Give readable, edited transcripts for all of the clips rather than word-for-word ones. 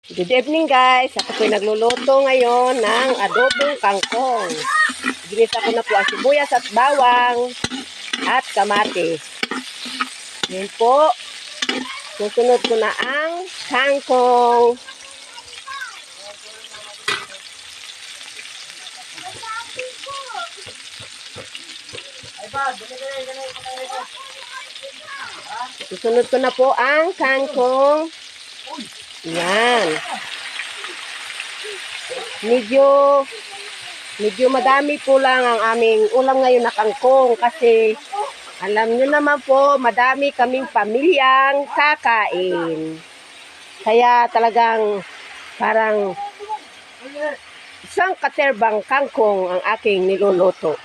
Good evening guys. Ako po'y nagluluto ngayon ng adobong kangkong. Ginisa ko na po ang sibuyas at bawang at kamatis. Yan po. Susunod ko na ang kangkong. Susunod ko na po ang kangkong. Yan. Medyo madami po lang ang aming ulam ngayon na kangkong kasi alam nyo naman po, madami kaming pamilyang kakain. Kaya talagang parang isang katerbang kangkong ang aking niluluto.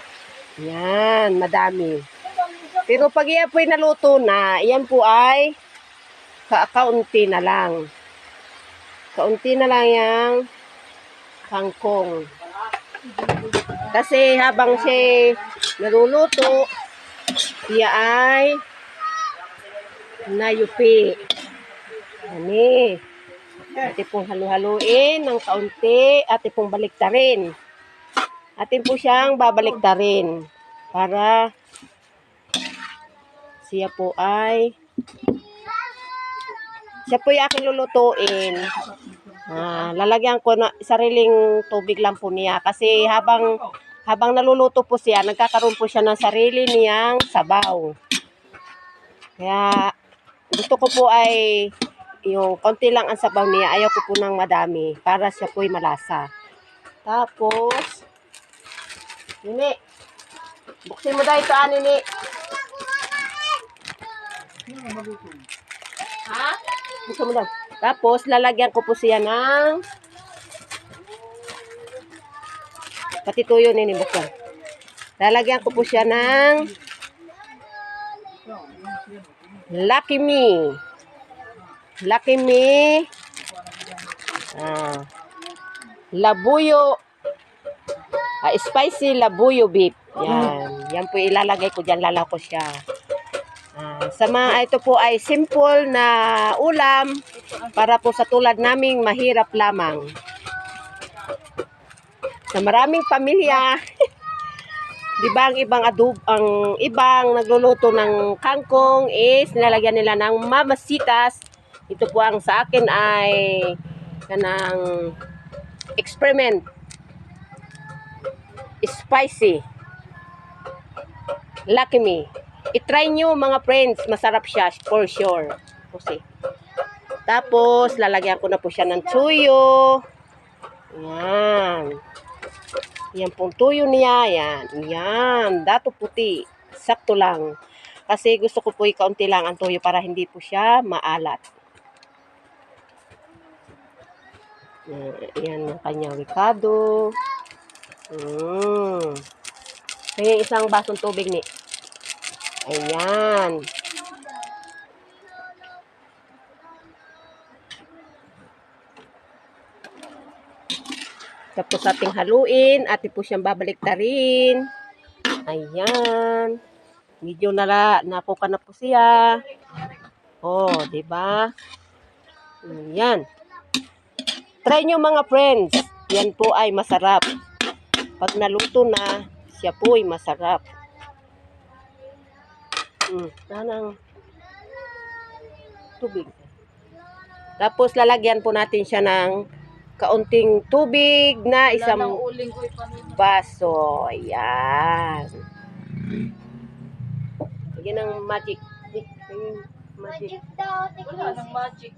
Yan, madami. Pero pag iyan po'y naluto na, iyan po ay kaunti na lang. Kaunti na lang yung kangkong. Kasi habang siya naluluto, siya ay nayupi. Ani. Ate pong halu-haluin ng kaunti. Ate pong baliktarin. Atin po siyang babaliktarin para siya po yung aking lulutuin. Lalagyan ko na sariling tubig lang po niya kasi habang naluluto po siya, nagkakaroon po siya ng sarili niyang sabaw. Kaya gusto ko po ay yung konti lang ang sabaw niya. Ayaw ko po ng madami para siya po ay malasa. Tapos, Nini, buksin mo daw ito, Nini. Ha? Buksin mo daw. Tapos, lalagyan ko po siya ng pati tuyo, Nini, buksan. Lalagyan ko po siya ng Lucky Me. Lucky Me. Labuyo. Spicy labuyo beef. Yan. Yan po ilalagay ko dyan. Lalaw ko siya. Ito po ay simple na ulam para po sa tulad naming mahirap lamang. Sa maraming pamilya, di ba ang ibang nagluluto ng kangkong is nilalagyan nila ng mamasitas. Ito po ang sa akin ay kanang experiment. Spicy. Lucky Me. I-try nyo mga friends. Masarap siya for sure. Kasi. Tapos, lalagyan ko na po siya ng tuyo. Yan. Yan pong tuyo niya. Yan. Yan. Dato puti. Sakto lang. Kasi gusto ko po kaunti lang ang tuyo para hindi po siya maalat. Yan ang kanyang ricado. Kaya isang basong tubig ni. Ayan. Tapos ating haluin. Ating po siyang babaliktarin. Ayan. Medyo nakuka na po siya. Oh, diba? Ayan. Try nyo mga friends. Yan po ay masarap. Pag naluto na, siya po ay masarap. Nanang tubig. Tapos lalagyan po natin siya ng kaunting tubig na isang baso. Ayan. Lagyan ng magic. Magic daw. Wala ng magic.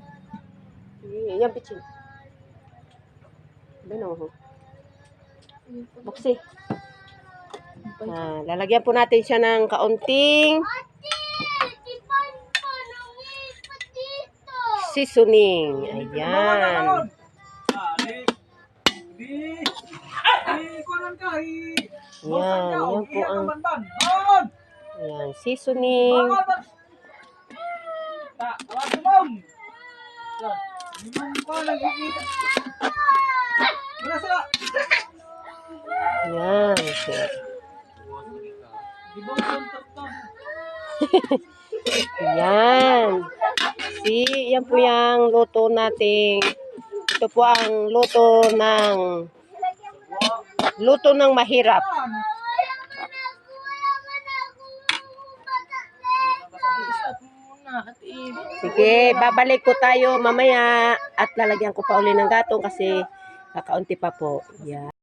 Yan, pitsin. Ano? Buksi. Lalagyan po natin siya ng kaunting seasoning. Ayan. Yan. Yan po ang ayan, seasoning. Yan. Yan. Yan po yung luto nating Ito po ang luto ng mahirap. Sige, babalik ko tayo mamaya at lalagyan ko pa uli ng gatong kasi kakaunti pa po. Yan.